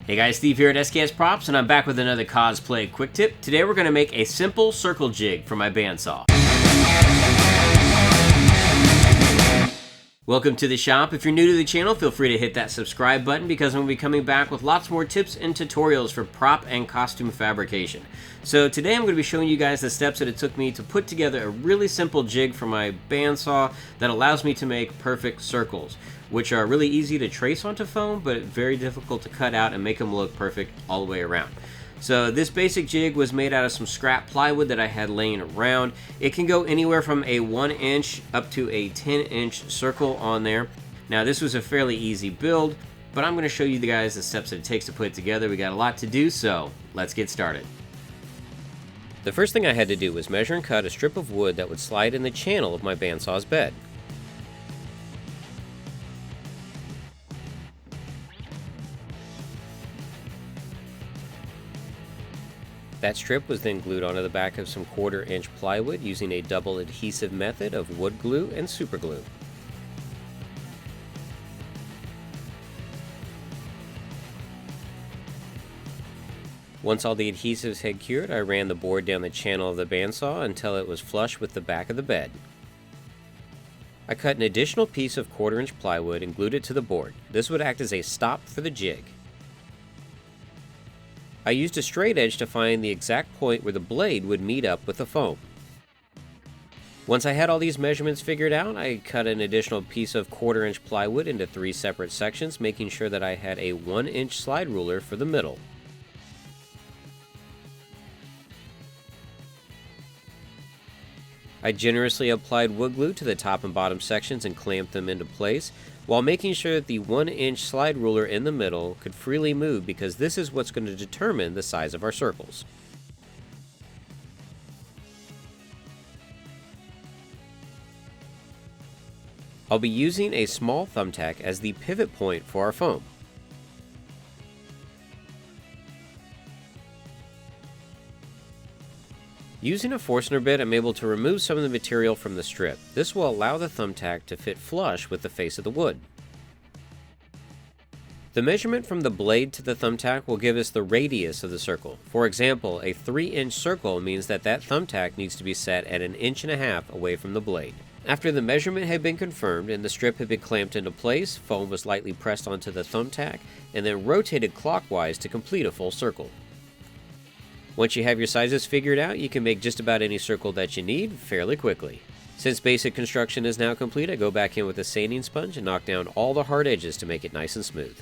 Hey guys, Steve here at SKS Props, and I'm back with another cosplay quick tip. Today we're going to make a simple circle jig for my bandsaw. Welcome to the shop. If you're new to the channel, feel free to hit that subscribe button because I'm going to be coming back with lots more tips and tutorials for prop and costume fabrication. So today I'm going to be showing you guys the steps that it took me to put together a really simple jig for my bandsaw that allows me to make perfect circles, which are really easy to trace onto foam, but very difficult to cut out and make them look perfect all the way around. So this basic jig was made out of some scrap plywood that I had laying around. It can go anywhere from a 1-inch up to a 10-inch circle on there. Now this was a fairly easy build, but I'm going to show you guys the steps that it takes to put it together. We got a lot to do, so let's get started. The first thing I had to do was measure and cut a strip of wood that would slide in the channel of my bandsaw's bed. That strip was then glued onto the back of some 1/4-inch plywood using a double adhesive method of wood glue and super glue. Once all the adhesives had cured, I ran the board down the channel of the bandsaw until it was flush with the back of the bed. I cut an additional piece of 1/4-inch plywood and glued it to the board. This would act as a stop for the jig. I used a straight edge to find the exact point where the blade would meet up with the foam. Once I had all these measurements figured out, I cut an additional piece of 1/4-inch plywood into 3 separate sections, making sure that I had a 1-inch slide ruler for the middle. I generously applied wood glue to the top and bottom sections and clamped them into place, while making sure that the 1-inch slide ruler in the middle could freely move, because this is what's going to determine the size of our circles. I'll be using a small thumbtack as the pivot point for our foam. Using a Forstner bit, I'm able to remove some of the material from the strip. This will allow the thumbtack to fit flush with the face of the wood. The measurement from the blade to the thumbtack will give us the radius of the circle. For example, a 3-inch circle means that that thumbtack needs to be set at 1.5 inches away from the blade. After the measurement had been confirmed and the strip had been clamped into place, foam was lightly pressed onto the thumbtack and then rotated clockwise to complete a full circle. Once you have your sizes figured out, you can make just about any circle that you need fairly quickly. Since basic construction is now complete, I go back in with a sanding sponge and knock down all the hard edges to make it nice and smooth.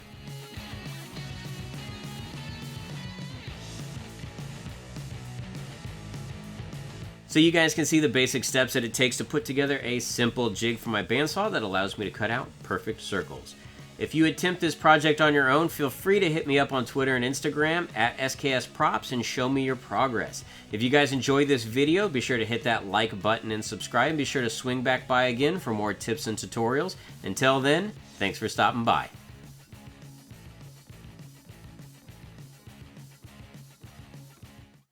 So you guys can see the basic steps that it takes to put together a simple jig for my bandsaw that allows me to cut out perfect circles. If you attempt this project on your own, feel free to hit me up on Twitter and Instagram at SKS Props and show me your progress. If you guys enjoyed this video, be sure to hit that like button and subscribe, and be sure to swing back by again for more tips and tutorials. Until then, thanks for stopping by.